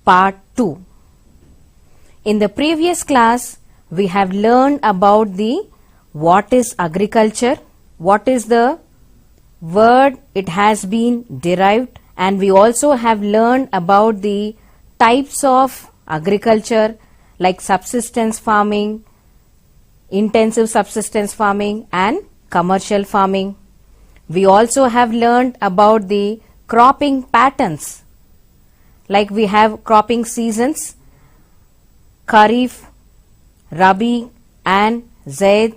Part 2. In the previous class, we have learned about the what is agriculture, what is the word it has been derived, and we also have learned about the types of agriculture like subsistence farming, intensive subsistence farming and commercial farming. We also have learned about the cropping patterns, like we have cropping seasons, Kharif, Rabi and Zaid,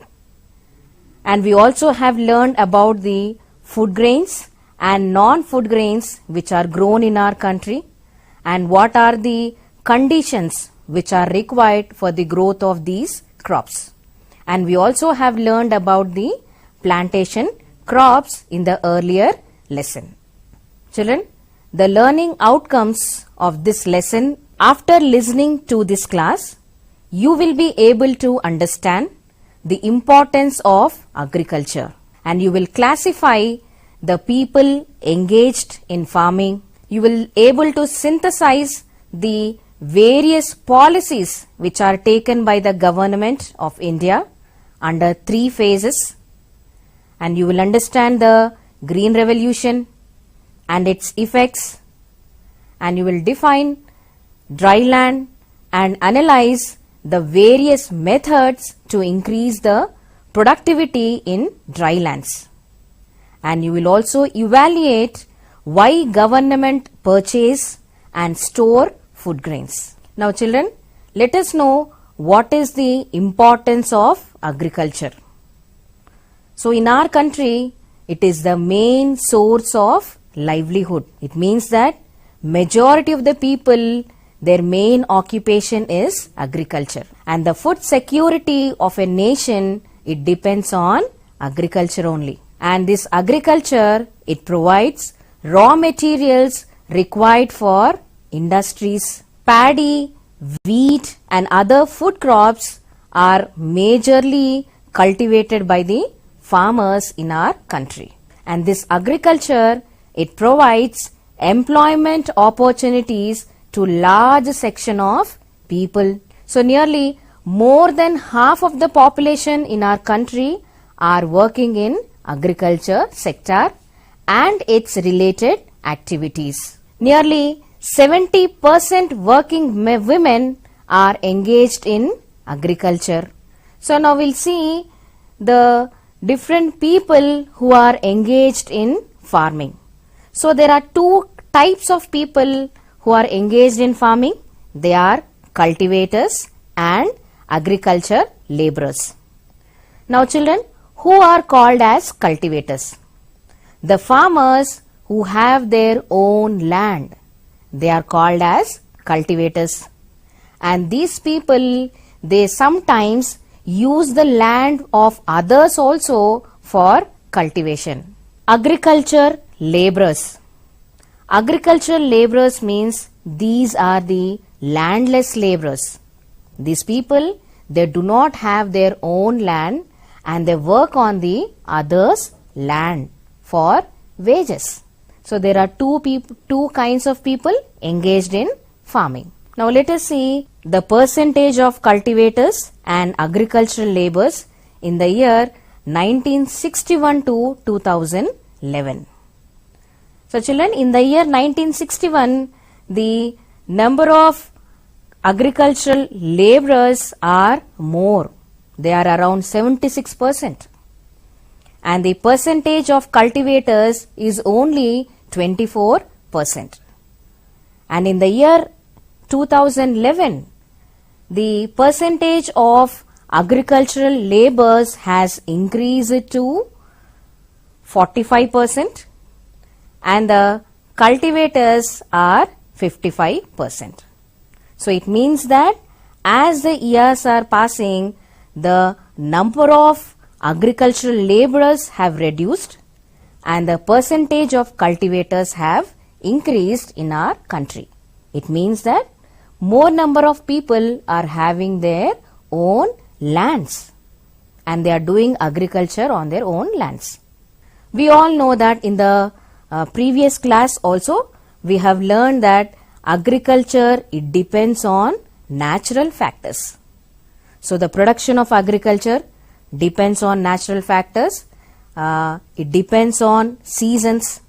and we also have learned about the food grains and non-food grains which are grown in our country and what are the conditions which are required for the growth of these crops. And we also have learned about the plantation crops in the earlier lesson. Children, the learning outcomes of this lesson, after listening to this class, you will be able to understand the importance of agriculture and you will classify the people engaged in farming. You will able to synthesize the various policies which are taken by the government of India under 3 phases, and you will understand the Green Revolution and its effects, and you will define dry land and analyze the various methods to increase the productivity in dry lands. And you will also evaluate why government purchase and store food grains. Now children, let us know what is the importance of agriculture. So in our country, it is the main source of livelihood. It means that majority of the people, their main occupation is agriculture. And the food security of a nation, it depends on agriculture only. And this agriculture, it provides raw materials required for industries. Paddy, wheat and other food crops are majorly cultivated by the farmers in our country. And this agriculture, it provides employment opportunities to large section of people. So nearly more than half of the population in our country are working in agriculture sector and its related activities. Nearly 70% working women are engaged in agriculture. So now we'll see the different people who are engaged in farming. So there are 2 types of people who are engaged in farming. They are cultivators and agriculture laborers. Now children, who are called as cultivators? The farmers who have their own land, they are called as cultivators. And these people, they sometimes use the land of others also for cultivation. Agriculture laborers. Agricultural laborers means these are the landless laborers. These people, they do not have their own land and they work on the others' land for wages. So there are two kinds of people engaged in farming. Now let us see the percentage of cultivators and agricultural laborers in the year 1961 to 2011. So children, in the year 1961, the number of agricultural laborers are more. They are around 76%. And the percentage of cultivators is only 24%. And in the year 2011, the percentage of agricultural laborers has increased to 45%. And the cultivators are 55%. So it means that as the years are passing, the number of agricultural laborers have reduced and the percentage of cultivators have increased in our country. It means that more number of people are having their own lands and they are doing agriculture on their own lands. We all know that in the previous class also we have learned that agriculture, it depends on natural factors. So the production of agriculture depends on natural factors. It depends on seasons,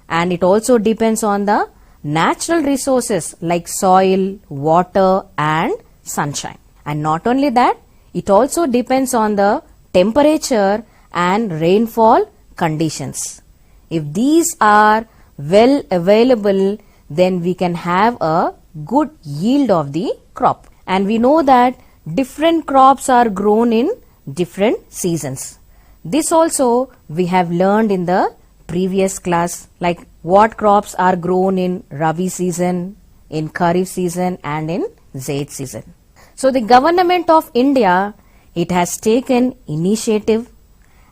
and it also depends on the natural resources like soil, water and sunshine. And not only that, it also depends on the temperature and rainfall conditions. If these are well available, then we can have a good yield of the crop. And we know that different crops are grown in different seasons. This also we have learned in the previous class, like what crops are grown in Rabi season, in Kharif season and in Zaid season. So the government of India, it has taken initiative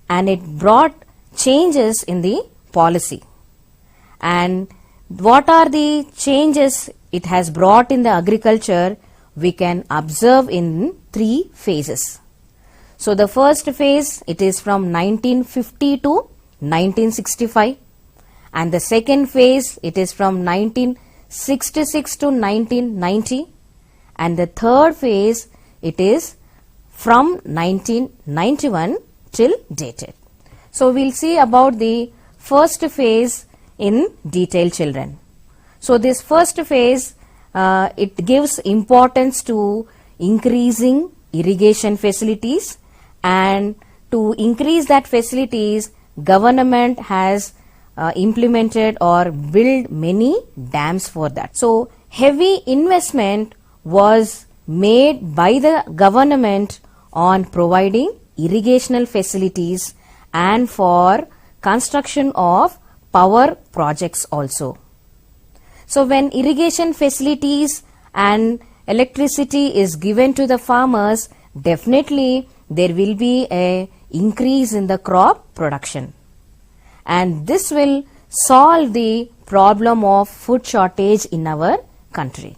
and it brought changes in the policy. And what are the changes it has brought in the agriculture? We can observe in 3 phases. So the first phase, it is from 1950 to 1965, and the second phase, it is from 1966 to 1990, and the third phase, it is from 1991 till dated. So we'll see about the first phase in detail, children. So this first phase, it gives importance to increasing irrigation facilities, and to increase that facilities, government has implemented or built many dams for that. So heavy investment was made by the government on providing irrigational facilities and for construction of power projects also. So when irrigation facilities and electricity is given to the farmers, definitely there will be a increase in the crop production, and this will solve the problem of food shortage in our country.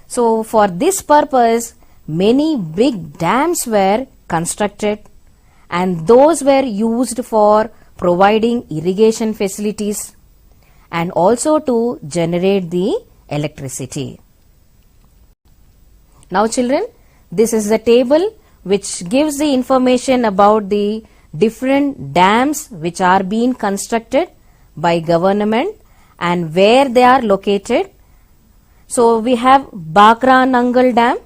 So for this purpose, many big dams were constructed, and those were used for providing irrigation facilities and also to generate the electricity. Now children, this is the table which gives the information about the different dams which are being constructed by government and where they are located. So we have Bakra Nangal Dam.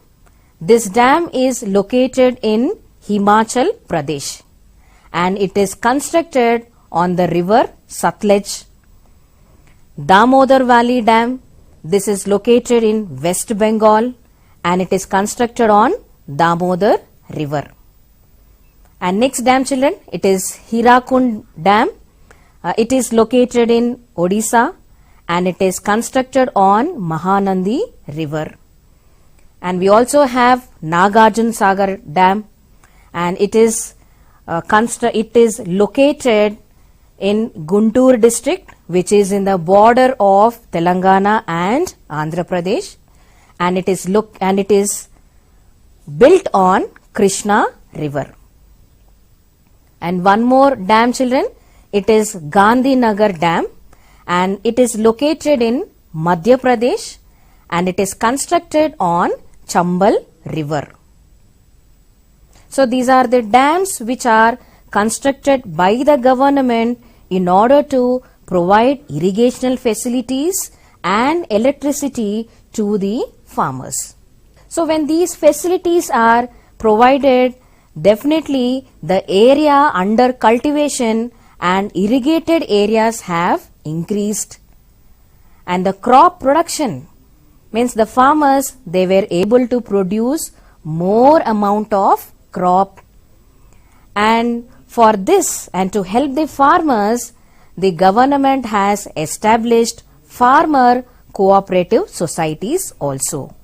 This dam is located in Himachal Pradesh and it is constructed on the river Sutlej. Damodar Valley Dam, this is located in West Bengal and it is constructed on Damodar river. And next dam, children, it is Hirakun Dam. It is located in Odisha and it is constructed on Mahanandi river. And we also have Nagarjun Sagar Dam, and it is located in Guntur district, which is in the border of Telangana and Andhra Pradesh, and it is built on Krishna river. And one more dam, children, it is Gandhinagar Dam, and it is located in Madhya Pradesh and it is constructed on Chambal river. So these are the dams which are constructed by the government in order to provide irrigational facilities and electricity to the farmers. So when these facilities are provided, definitely the area under cultivation and irrigated areas have increased, and the crop production means the farmers, they were able to produce more amount of crop. And for this and to help the farmers, the government has established farmer cooperative societies also.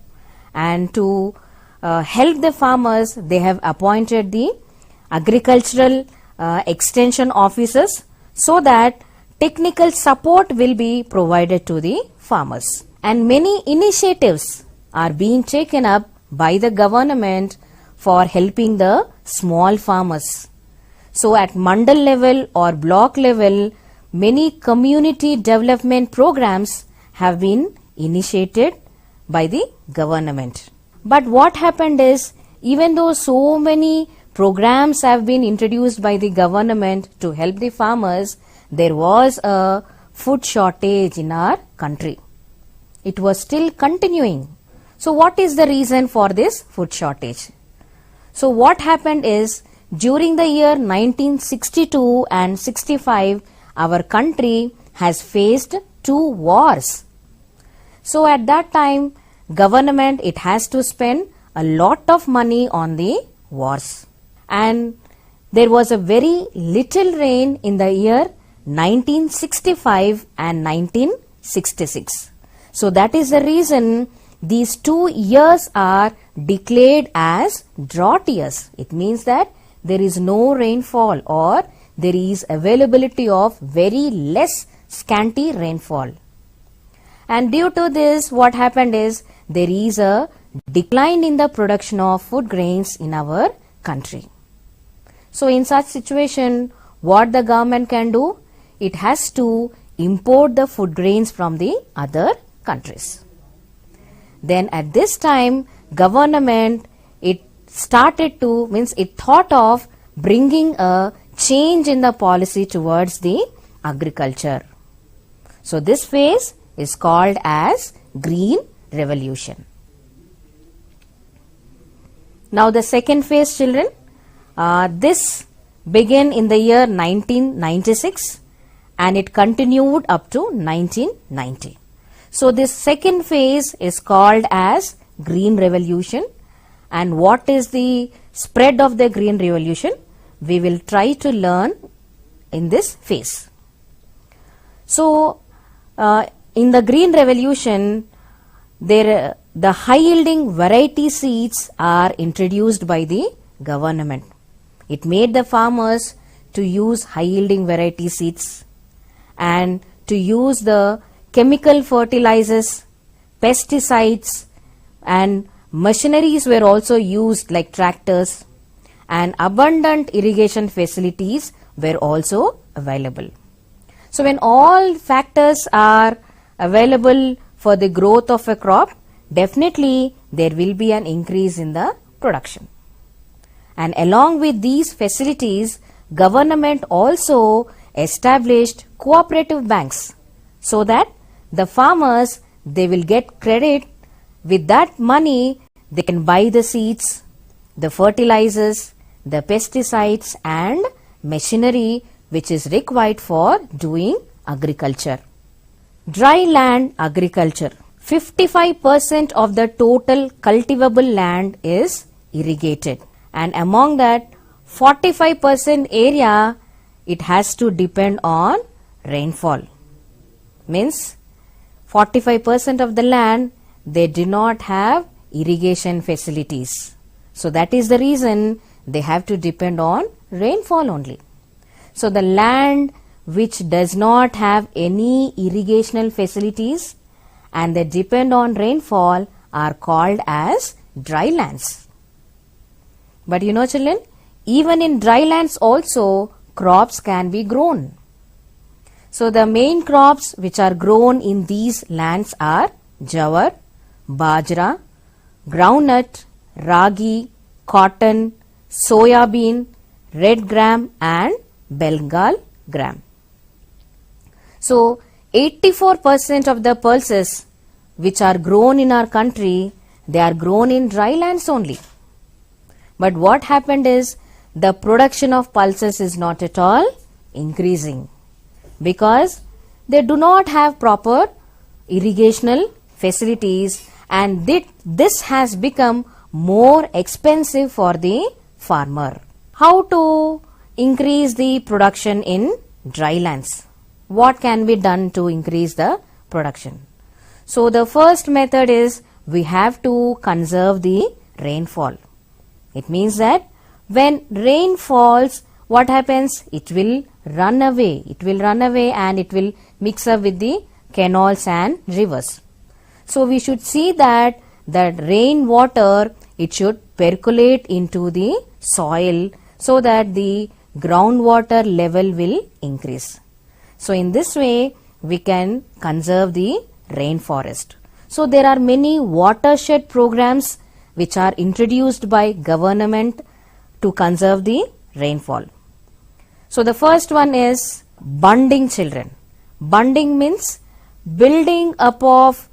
And to help the farmers, they have appointed the agricultural extension officers so that technical support will be provided to the farmers. And many initiatives are being taken up by the government for helping the small farmers. So at mandal level or block level, many community development programs have been initiated by the government. But what happened is, even though so many programs have been introduced by the government to help the farmers, there was a food shortage in our country. It was still continuing. So what is the reason for this food shortage? So what happened is, during the year 1962 and 65, our country has faced 2 wars. So at that time, government, it has to spend a lot of money on the wars. And there was a very little rain in the year 1965 and 1966. So that is the reason these 2 years are declared as drought years. It means that there is no rainfall, or there is availability of very less scanty rainfall. And due to this, what happened is, there is a decline in the production of food grains in our country. So in such situation, what the government can do? It has to import the food grains from the other countries. Then at this time, government, it thought of bringing a change in the policy towards the agriculture. So this phase is called as Green Revolution. Now the second phase, children, this began in the year 1996 and it continued up to 1990. So this second phase is called as Green Revolution. And what is the spread of the Green Revolution? We will try to learn in this phase. So in the Green Revolution, the high yielding variety seeds are introduced by the government. It made the farmers to use high yielding variety seeds and to use the chemical fertilizers, pesticides, and machineries were also used like tractors, and abundant irrigation facilities were also available. So when all factors are available for the growth of a crop, definitely there will be an increase in the production. And along with these facilities, government also established cooperative banks so that the farmers, they will get credit. With that money, they can buy the seeds, the fertilizers, the pesticides and machinery which is required for doing agriculture. Dry land agriculture. 55% of the total cultivable land is irrigated, and among that 45% area, it has to depend on rainfall. Means 45% of the land, they do not have irrigation facilities. So that is the reason they have to depend on rainfall only. So the land which does not have any irrigational facilities and they depend on rainfall are called as dry lands. But you know, children, even in dry lands also crops can be grown. So the main crops which are grown in these lands are jawar, bajra, groundnut, ragi, cotton, soya bean, red gram and Bengal gram. So 84% of the pulses which are grown in our country, they are grown in dry lands only. But what happened is, the production of pulses is not at all increasing because they do not have proper irrigational facilities, and this has become more expensive for the farmer. How to increase the production in dry lands? What can be done to increase the production? So the first method is, we have to conserve the rainfall. It means that when rain falls, what happens? It will run away. It will run away and it will mix up with the canals and rivers. So we should see that rain water, it should percolate into the soil so that the groundwater level will increase. So in this way, we can conserve the rainforest. So there are many watershed programs which are introduced by government to conserve the rainfall. So the first one is bunding children. Bunding means building up of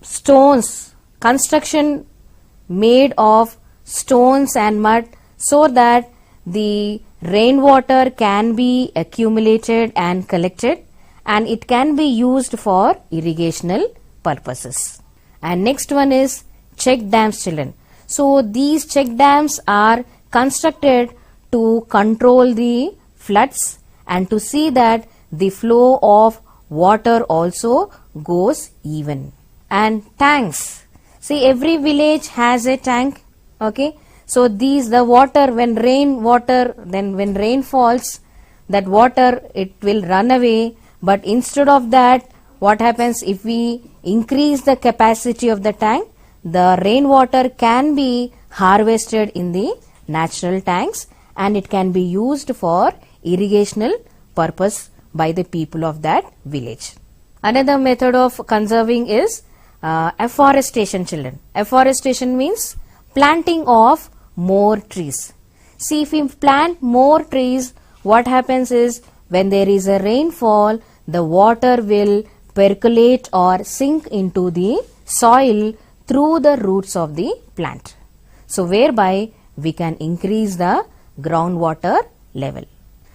stones, construction made of stones and mud, so that the rainwater can be accumulated and collected, and it can be used for irrigational purposes. And next one is check dams children. So these check dams are constructed to control the floods and to see that the flow of water also goes even. And tanks. See, every village has a tank. Okay. So these, the water, when rain falls, that water, it will run away. But instead of that, what happens if we increase the capacity of the tank? The rainwater can be harvested in the natural tanks and it can be used for irrigational purpose by the people of that village. Another method of conserving is afforestation children. Afforestation means planting of more trees. See, if we plant more trees, what happens is when there is a rainfall, the water will percolate or sink into the soil through the roots of the plant. So whereby we can increase the groundwater level.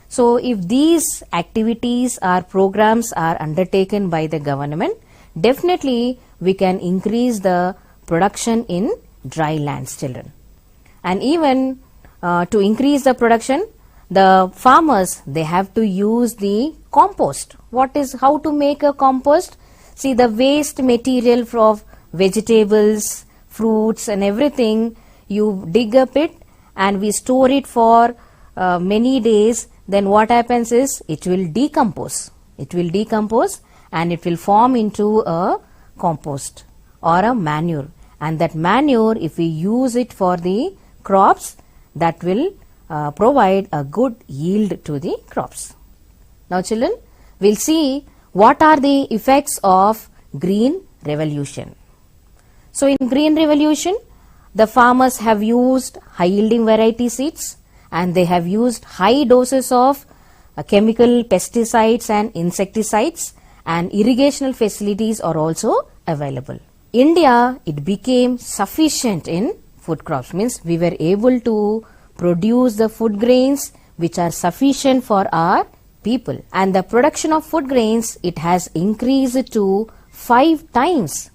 So if these activities or programs are undertaken by the government, definitely we can increase the production in dry lands children. And even to increase the production, the farmers, they have to use the compost. How to make a compost? See, the waste material from vegetables, fruits and everything, you dig up it and we store it for many days. Then what happens is it will decompose. It will decompose and it will form into a compost or a manure. And that manure, if we use it for the crops, that will provide a good yield to the crops. Now children, we'll see what are the effects of green revolution. So in green revolution, the farmers have used high yielding variety seeds and they have used high doses of chemical pesticides and insecticides, and irrigational facilities are also available. India, it became sufficient in food crops, means we were able to produce the food grains which are sufficient for our people, and the production of food grains, it has increased to 5 times.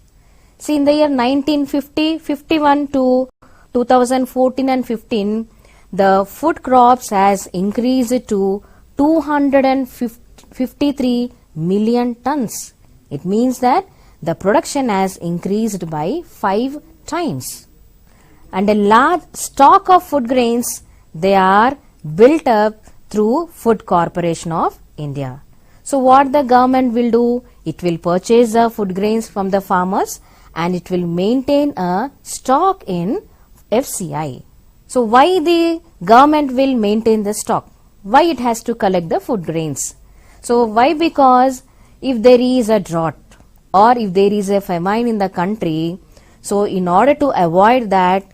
See, in the year 1951 to 2014 and 15, the food crops has increased to 253 million tons. It means that the production has increased by 5 times. And a large stock of food grains, they are built up through Food Corporation of India. So what the government will do? It will purchase the food grains from the farmers and it will maintain a stock in FCI. So why the government will maintain the stock? Why it has to collect the food grains? So why? Because if there is a drought or if there is a famine in the country, so in order to avoid that,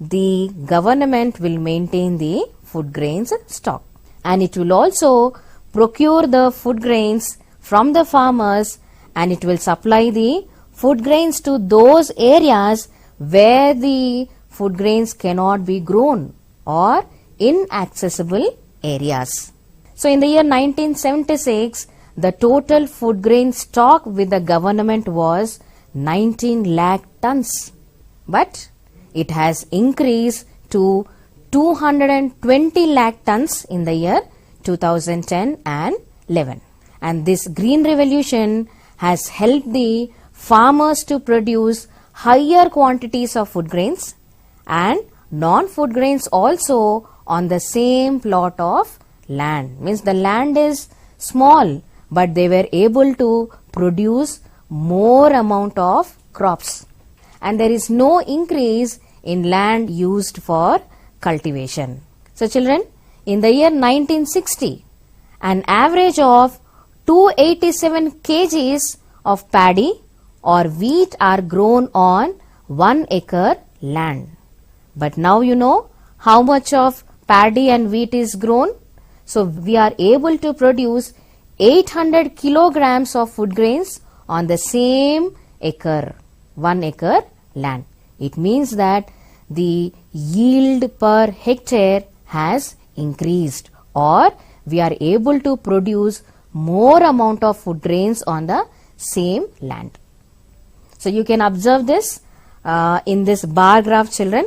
the government will maintain the food grains stock, and it will also procure the food grains from the farmers and it will supply the food grains to those areas where the food grains cannot be grown or inaccessible areas. So in the year 1976, the total food grain stock with the government was 19 lakh tons, but it has increased to 220 lakh tons in the year 2010 and 11. And this green revolution has helped the farmers to produce higher quantities of food grains and non-food grains also on the same plot of land. Means the land is small, but they were able to produce more amount of crops, and there is no increase in land used for cultivation. So children, in the year 1960, an average of 287 kgs of paddy or wheat are grown on 1 acre land. But now you know how much of paddy and wheat is grown. So we are able to produce 800 kilograms of food grains on the same acre, 1 acre land. It means that the yield per hectare has increased, or we are able to produce more amount of food grains on the same land. So you can observe this in this bar graph, children.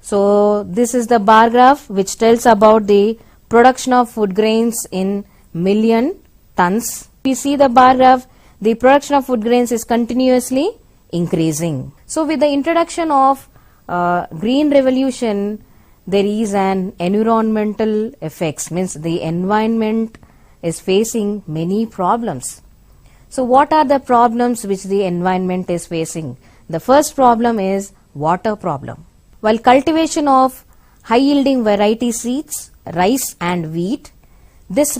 So this is the bar graph which tells about the production of food grains in million tons. We see the bar graph, the production of food grains is continuously increasing. So with the introduction of green revolution, there is an environmental effects, means the environment is facing many problems. So what are the problems which the environment is facing? The first problem is water problem. While cultivation of high yielding variety seeds, rice and wheat, these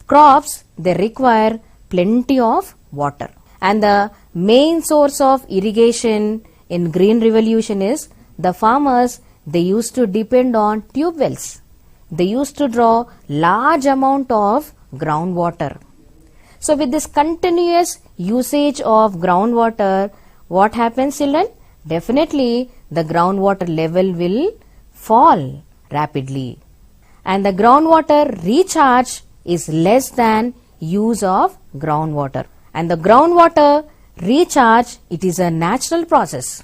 crops, they require plenty of water. And the main source of irrigation in green revolution is the farmers, they used to depend on tube wells. They used to draw large amount of groundwater. So with this continuous usage of groundwater, what happens, children? Definitely the groundwater level will fall rapidly. And the groundwater recharge is less than use of groundwater. And the groundwater recharge, it is a natural process.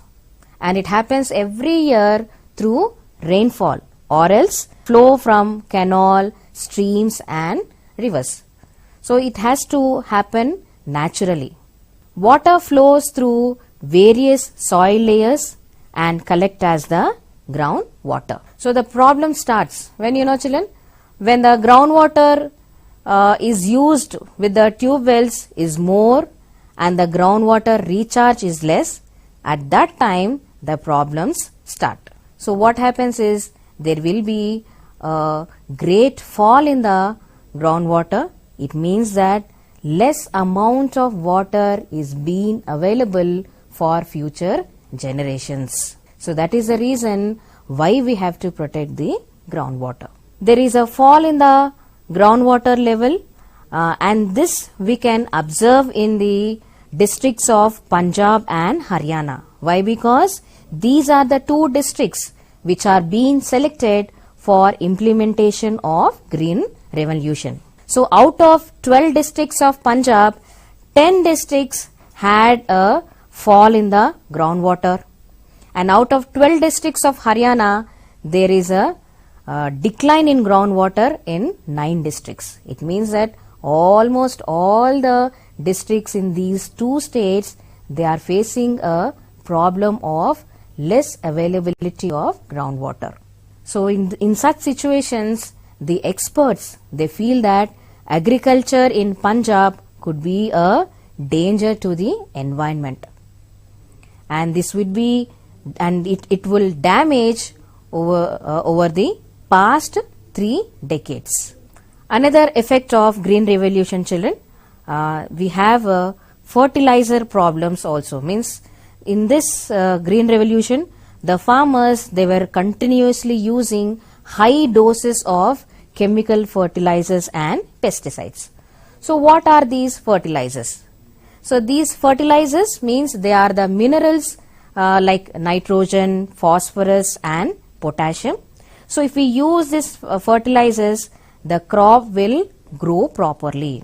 And it happens every year through rainfall or else flow from canal, streams and rivers. So it has to happen naturally. Water flows through various soil layers and collect as the groundwater. So the problem starts when, children, when the groundwater is used with the tube wells is more and the groundwater recharge is less, at that time the problems start. So what happens is there will be a great fall in the groundwater. It means that less amount of water is being available for future generations. So that is the reason why we have to protect the groundwater. There is a fall in the groundwater level and this we can observe in the districts of Punjab and Haryana. Why? Because these are the two districts which are being selected for implementation of green revolution. So out of 12 districts of Punjab, 10 districts had a fall in the groundwater, and out of 12 districts of Haryana, there is a decline in groundwater in 9 districts. It means that almost all the districts in these two states, they are facing a problem of less availability of groundwater. So in such situations, the experts, they feel that agriculture in Punjab could be a danger to the environment, and this would be, and it will damage over the past 3 decades. Another effect of green revolution, children, we have fertilizer problems also. Means in this green revolution, the farmers, they were continuously using high doses of chemical fertilizers and pesticides. So what are these fertilizers? So these fertilizers means they are the minerals like nitrogen, phosphorus and potassium. So if we use these fertilizers, the crop will grow properly.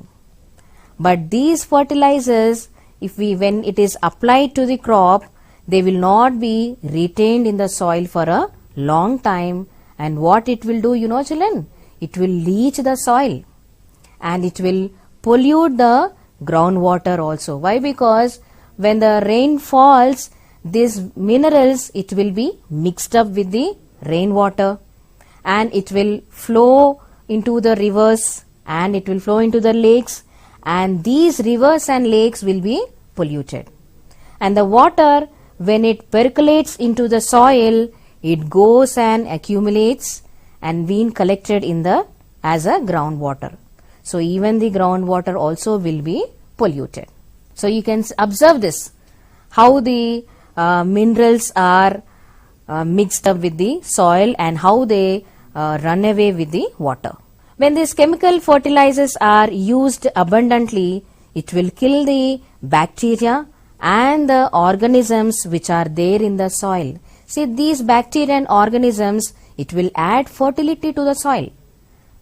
But these fertilizers, when it is applied to the crop, they will not be retained in the soil for a long time, and what it will do, children, it will leach the soil and it will pollute the groundwater also. Why? Because when the rain falls, these minerals, it will be mixed up with the rainwater and it will flow into the rivers and it will flow into the lakes, and these rivers and lakes will be polluted. And the water, when it percolates into the soil, it goes and accumulates and being collected in the as a groundwater. So even the groundwater also will be polluted. So you can observe this, how the minerals are mixed up with the soil and how they run away with the water. When these chemical fertilizers are used abundantly, it will kill the bacteria and the organisms which are there in the soil. See, these bacteria and organisms, it will add fertility to the soil.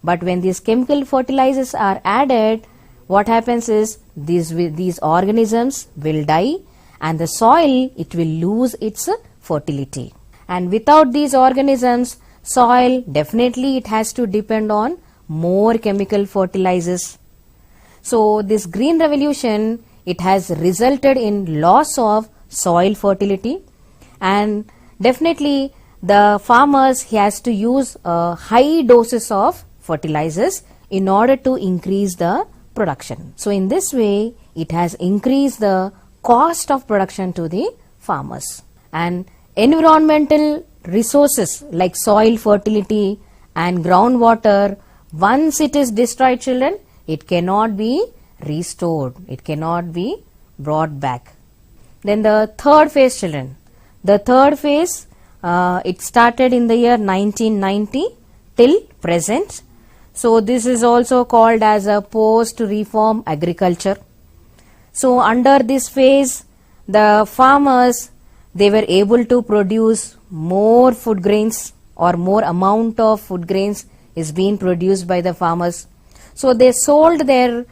But when these chemical fertilizers are added, what happens is these organisms will die and the soil, it will lose its fertility. And without these organisms, soil definitely it has to depend on more chemical fertilizers. So this green revolution, it has resulted in loss of soil fertility, and definitely the farmers has to use high doses of fertilizers in order to increase the production. So in this way, it has increased the cost of production to the farmers. And environmental resources like soil fertility and groundwater, once it is destroyed, children, it cannot be restored. It cannot be brought back. Then the third phase, children. The third phase, it started in the year 1990 till present. So this is also called as a post-reform agriculture. So under this phase, the farmers, they were able to produce more food grains, or more amount of food grains is being produced by the farmers. So they sold their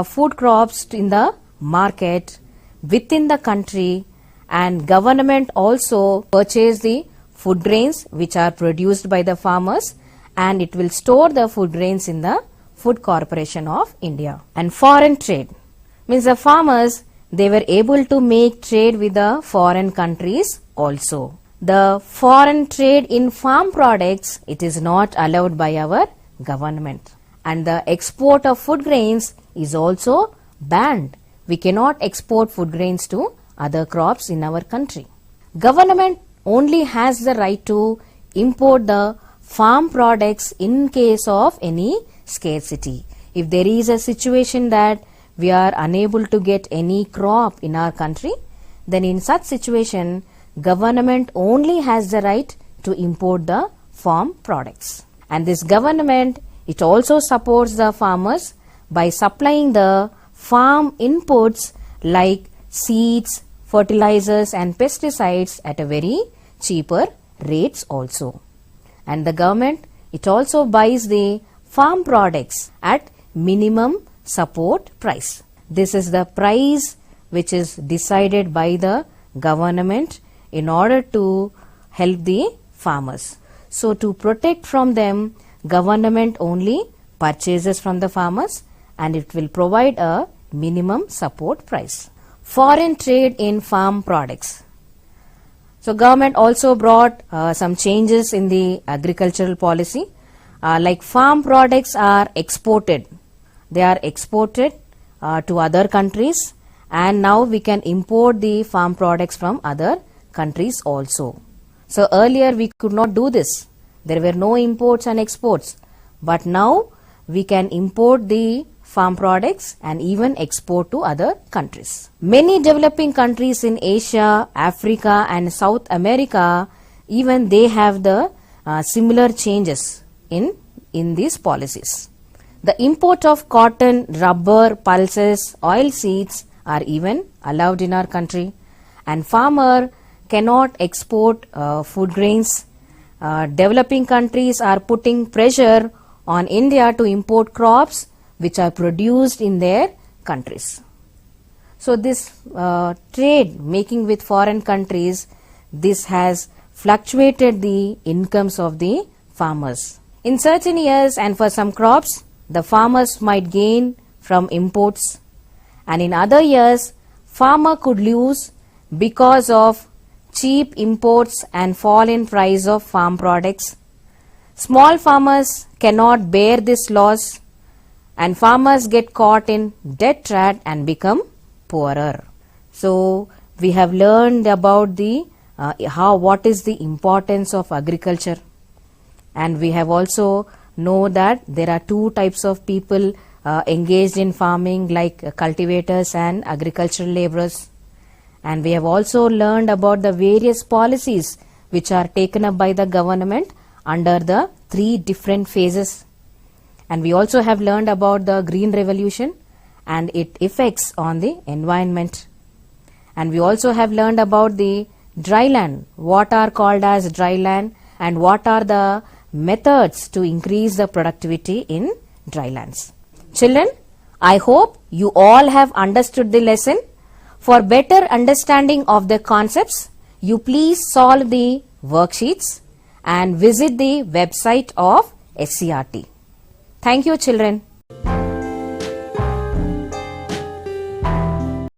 food crops in the market within the country, and government also purchased the food grains which are produced by the farmers, and it will store the food grains in the Food Corporation of India. And foreign trade means the farmers, they were able to make trade with the foreign countries also. The foreign trade in farm products, it is not allowed by our government. And the export of food grains is also banned. We cannot export food grains to other crops in our country. Government only has the right to import the farm products in case of any scarcity. If there is a situation that we are unable to get any crop in our country, then in such situation, government only has the right to import the farm products. And this government, it also supports the farmers by supplying the farm inputs like seeds, fertilizers and pesticides at a very cheaper rates also. And the government, it also buys the farm products at minimum support price. This is the price which is decided by the government in order to help the farmers. So to protect from them, government only purchases from the farmers, and it will provide a minimum support price. Foreign trade in farm products. So government also brought some changes in the agricultural policy. Like farm products are exported. They are exported to other countries, and now we can import the farm products from other countries also. So earlier we could not do this. There were no imports and exports. But now we can import the farm products and even export to other countries. Many developing countries in Asia, Africa and South America, even they have the similar changes in these policies. The import of cotton, rubber, pulses, oil seeds are even allowed in our country, and farmer cannot export food grains. Developing countries are putting pressure on India to import crops which are produced in their countries. So this trade making with foreign countries, this has fluctuated the incomes of the farmers. In certain years and for some crops, the farmers might gain from imports, and in other years, farmer could lose because of cheap imports and fall in price of farm products. Small farmers cannot bear this loss, and farmers get caught in debt trap and become poorer. So we have learned about the what is the importance of agriculture, and we have also know that there are two types of people engaged in farming like cultivators and agricultural laborers. And we have also learned about the various policies which are taken up by the government under the 3 different phases. And we also have learned about the green revolution and its effects on the environment. And we also have learned about the dry land, what are called as dry land and what are the methods to increase the productivity in dry lands. Children, I hope you all have understood the lesson. For better understanding of the concepts, you please solve the worksheets and visit the website of SCRT. Thank you, children.